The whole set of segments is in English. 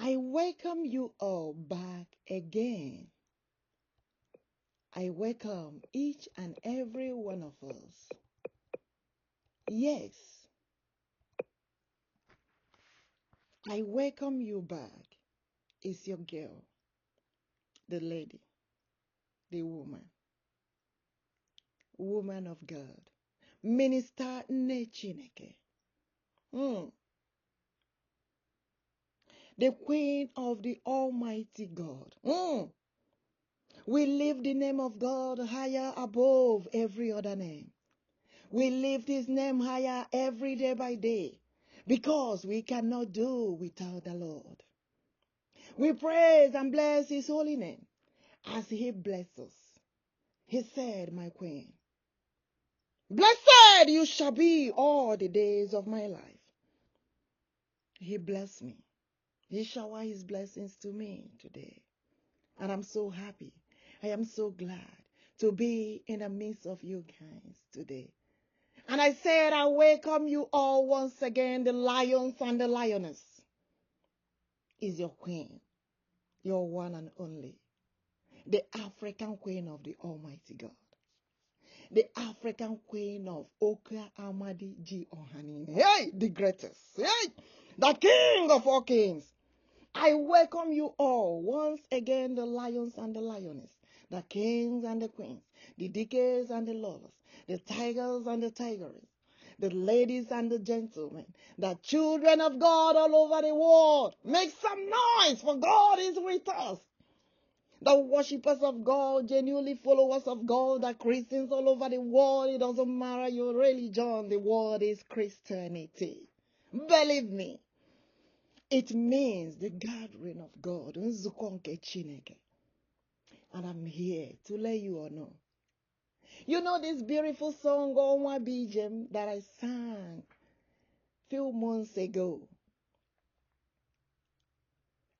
I welcome you all back again. I welcome each and every one of us. Yes, I welcome you back. It's your girl, the lady, the woman of God, Minister Chineke, the Queen of the Almighty God. We lift the name of God higher above every other name. We lift His name higher every day by day because we cannot do without the Lord. We praise and bless His holy name as He blesses us. He said, my Queen, blessed you shall be all the days of my life. He blessed me. He showered His blessings to me today. And I'm so happy. I am so glad to be in the midst of you guys today. And I said, I welcome you all once again, the lions and the lioness. Is your queen, your one and only, the African queen of the Almighty God, the African queen of OHAMADIKE. Hey, the greatest. Hey, the king of all kings. I welcome you all once again, the lions and the lioness, the kings and the queens, the dikes and the lovers, the tigers and the tigeresses, the ladies and the gentlemen, the children of God all over the world. Make some noise, for God is with us. The worshippers of God, genuinely followers of God, the Christians all over the world. It doesn't matter your religion, the word is Christianity. Believe me. It means the gathering of God. And I'm here to let you all know. You know this beautiful song, Onwa Ijem, that I sang a few months ago.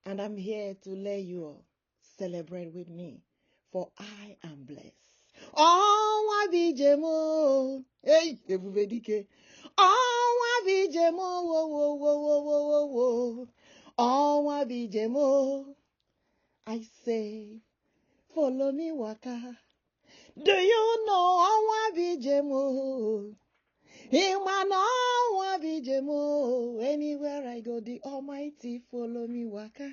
And I'm here to let you all celebrate with me, for I am blessed. Onwa Ijem, hey, ebubedike. Onwa Ijem, Onwa Ijem, I say, follow me, waka. Do you know Onwa Ijem? Onwa Ijem. Anywhere I go, the Almighty follow me, waka.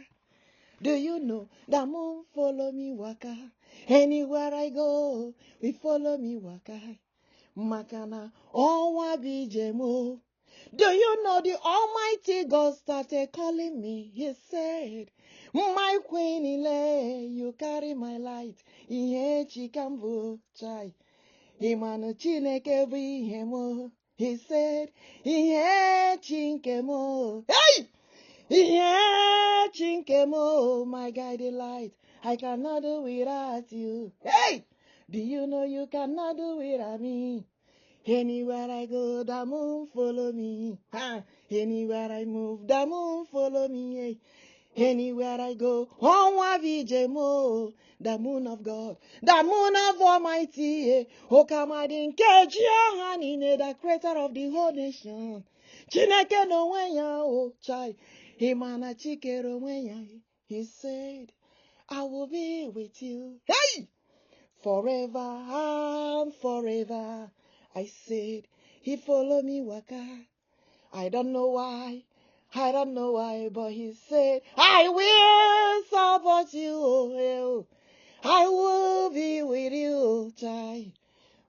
Do you know the moon follow me, waka? Anywhere I go, we follow me, waka. Makana Onwa Ijem. Do you know the Almighty God started calling me? He said, my queen, you carry my light. Ihe chikambo chai. Imanu Chineke bu ihe mo. He said, Ihe chinkemo. Hey! Ihe chinkemo, my guiding light. I cannot do without you. Hey! Do you know you cannot do without me? Anywhere I go, the moon follow me. Anywhere I move, the moon follow me. Anywhere I go, Onwa Ijem, the moon of God, the moon of Almighty, OHAMADIKE, the creator of the whole nation. Chineke no wenya, oh chai, Imana chikero wenya. He said, I will be with you, hey, forever and forever. I said, He followed me, waka. I don't know why, but He said, I will support you. I will be with you, child.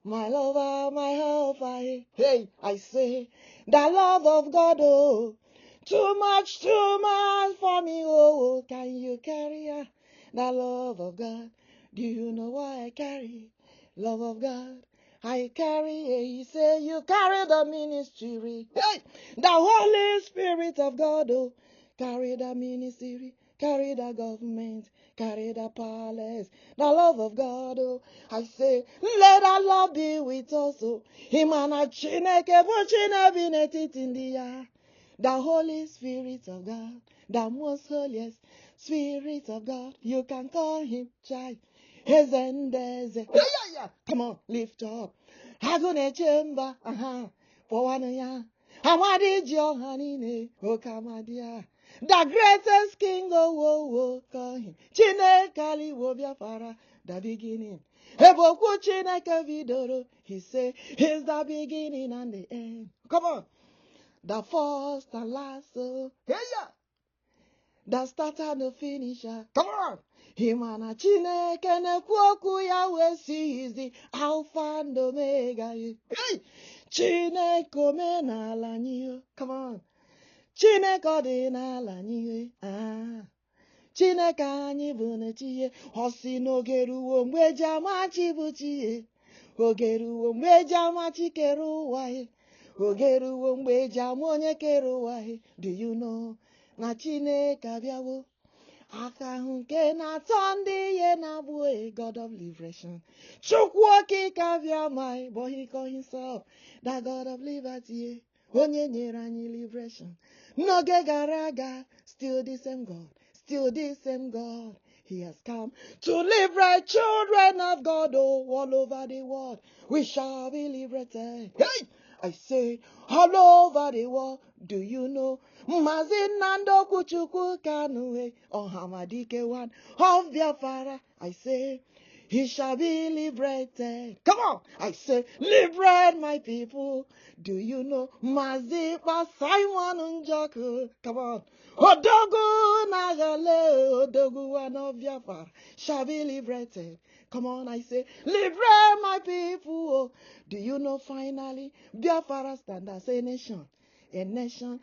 My lover, my helper. Hey, I say, the love of God, oh, too much for me, oh. Can you carry the love of God? Do you know why I carry love of God? I carry, He say, you carry the ministry. Hey, the Holy Spirit of God, oh, carry the ministry, carry the government, carry the palace, the love of God, oh. I say, let that love be with us, oh. Imana Chineke Bochina Binetit in the air. The Holy Spirit of God, the most holiest Spirit of God, you can call Him child. Yeah. Come on, lift up. Agone chamber, for one ya. Amadiji ohanine, okamadia. The greatest king, call him. Chinekali wo Biafra, the beginning. Eboku Chineke vidoro, he say, he's the beginning and the end. Come on. The first and last, oh, yeah. The starter and the finisher. Come on. Himana Chineke nekwoku Yahweh, he's the Alpha and Omega. Hey. Chineke omenala nyi. Come on. Chineke ọdịnala nyi. Ah. Chineke anyị bụ na chi. Ọ sị n'oge ruo mgbe eji ama chi bụ chi. Oge ruo mgbe eji ama chi kere ụwa. Oge ruo mgbe eji ama onye kere ụwa. Do you know na Chineke abịawo? Aka ahụ nke na-atọ ndị ihe na-abụ a God of liberation. Chukwuokikeabiam, but he called himself the God of liberty. Onye nyere anyị liberation. N'oge gara aga, still the same God. Still the same God. He has come to liberate children of God all over the world. We shall be liberated. Hey! I say, all over the world. Do you know? MAZI NJOKU KANU OHAMADIKE one of Biafra. I say, he shall be liberated. Come on. I say, liberate my people. Do you know? MAZI Simon NJOKU. Come on. ODOGWU Nagale, ODOGWU one of Biafra shall be liberated. Come on, I say, liberate my people. Do you know finally, Biafra stand as a nation? A nation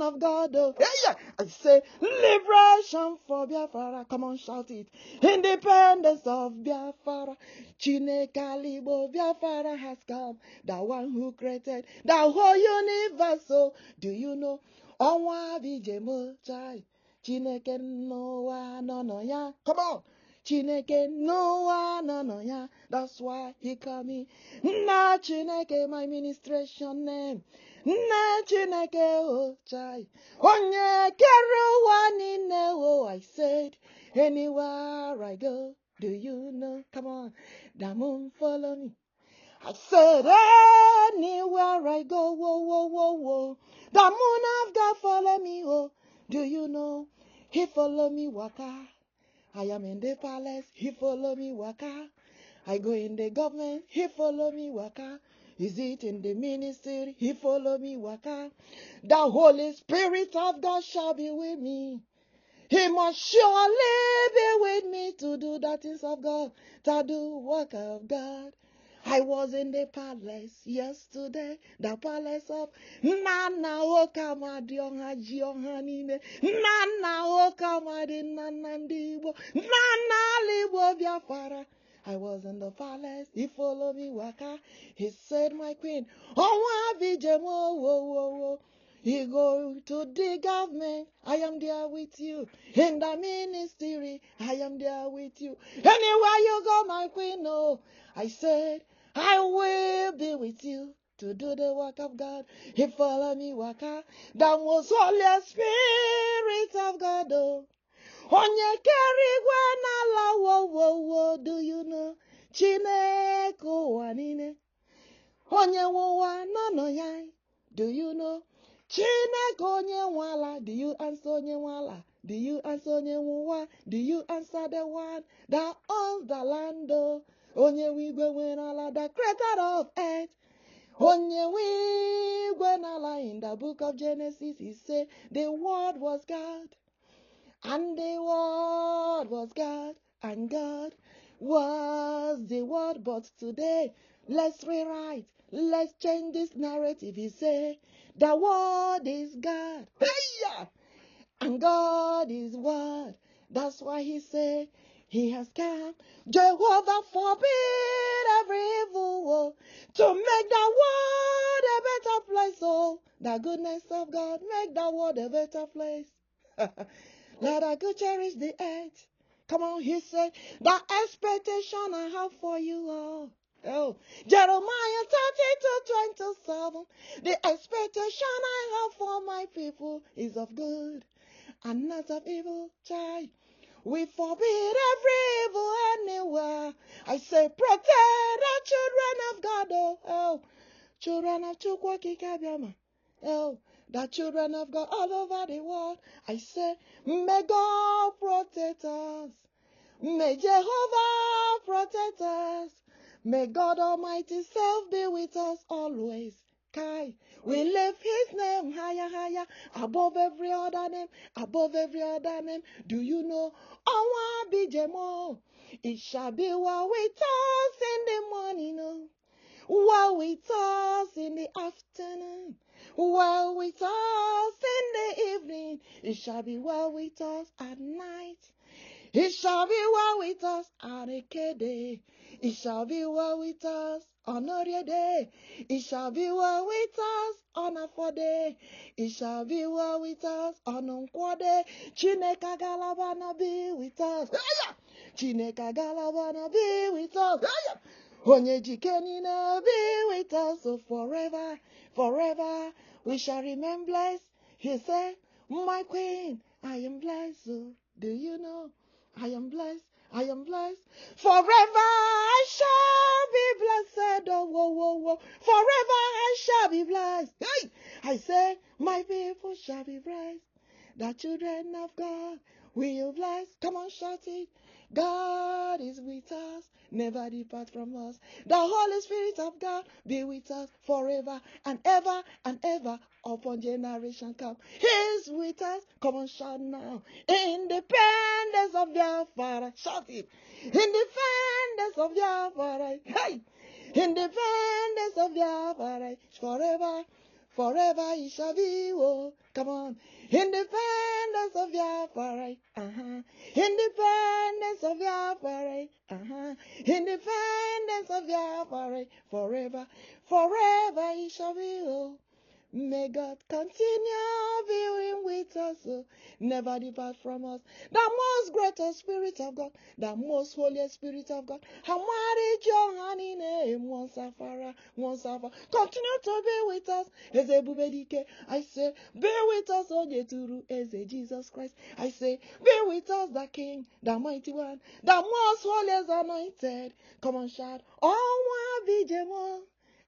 of God. Oh, yeah. I say, liberation for Biafra. Come on, shout it. Independence of Biafra. Chineke Alibo, Biafra has come. The one who created the whole universe. Oh, do you know? Onwa Ijem chai. Chineke noa no ya. Come on. Chineke noa no ya. That's why he called me. Na Chineke, my ministration name. Na Chineke oh chai. Onye keru wanine oh, I said. Anywhere I go, do you know? Come on. The moon follow me. I said anywhere I go, whoa, whoa, whoa, whoa. The moon of God follow me, oh. Do you know? He follow me waka. I am in the palace, he follow me waka. I go in the government, he follow me waka. Is it in the ministry, he follow me waka. The Holy Spirit of God shall be with me. He must surely be with me to do the things of God, to do work of God. I was in the palace yesterday, the palace of Nana Okamadi Onhaji Onhanine, Nana Okamadi NNAMDI, Nana Libo Biafra. I was in the palace, he followed me waka. He said, my queen, Onwa Ijem, oh. You go to the government, I am there with you. In the ministry, I am there with you. Anywhere you go, my queen, oh. I said, I will be with you to do the work of God. He follow me waka. That was Holy Spirit of God, oh. Onye kerigwe n'ala wo, do you know? Chineke ụwa niile. Onye nwewa n'ọnọ ya. Do you know? Chineke onye nwala. Do you answer onye nwala? Do you answer onye nwewa? Do you answer the one that owns the land? Onye wigwe n'ala, the creator of earth. Onye wigwe n'ala, in the book of Genesis, he said, the word was God. And the word was God, and God was the word. But today, let's rewrite, let's change this narrative. He said, the word is God, and God is word. That's why he said, he has come. Jehovah forbid every evil to make the world a better place. Oh, the goodness of God make the world a better place. Let I go cherish the earth. Come on, he said, the expectation I have for you all. Oh, Jeremiah 32:27. The expectation I have for my people is of good and not of evil. Child, we forbid every evil anywhere. I say, protect the children of God. Oh, children of Chukwuokikeabiama. Oh, the children of God all over the world. I say, may God protect us. May Jehovah protect us. May God Almighty self be with us always. Kai, we lift his name higher, higher, above every other name, above every other name. Do you know? Onwa bijemo. It shall be well with us in the morning, oh. Well with us in the afternoon, well with us in the evening. It shall be well with us at night. It shall be well with us on a day. It shall be well with us on a day. It shall be well with us on a 4 day. It shall be well with us on a day. Chineka galabana be with us. Chineka galabana be with us. Onyejikenina be with us so forever, forever. We shall remain blessed. He said, my queen, I am blessed. So do you know? I am blessed. I am blessed. Forever I shall be blessed. Oh, whoa, whoa, whoa. Forever I shall be blessed. Hey! I say, my people shall be blessed. The children of God will bless. Come on, shout it. God is with us. Never depart from us. The Holy Spirit of God be with us forever and ever upon generation come. He's with us. Come on, shout now. Independence of Biafra. Shout it. Independence of Biafra. Hey! Independence of Biafra. Forever. Forever it shall be, oh, come on. Independence of Biafra, Independence of Biafra, Independence of Biafra, forever, forever it shall be, oh. May God continue being with us, oh. Never depart from us. The most greatest Spirit of God, the most holy Spirit of God. Hamarij your honey name, one safara. Continue to be with us, as ebubedike. I say, be with us, Ojeturu, as a Jesus Christ. I say, be with us, the King, the Mighty One, the most holy anointed. Come on, shout, Onwa bijemo.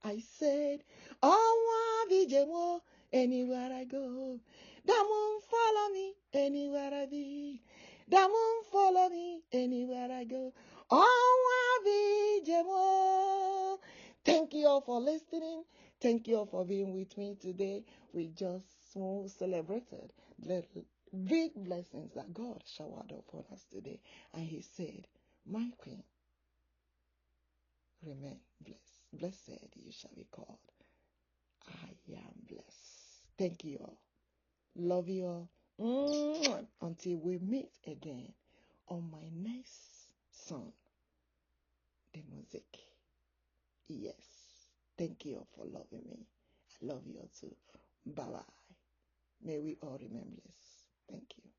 I said, Onwa bijemo. Anywhere I go, the moon follow me. Anywhere I be, the moon follow me. Anywhere I go, Onwa bijemo. Thank you all for listening. Thank you all for being with me today. We just celebrated the big blessings that God showered upon us today. And he said, my queen, remain blessed. Blessed you shall be called. I am blessed. Thank you all. Love you all. Until we meet again on my next song, the music. Yes. Thank you all for loving me. I love you all too. Bye-bye. May we all remain blessed. Thank you.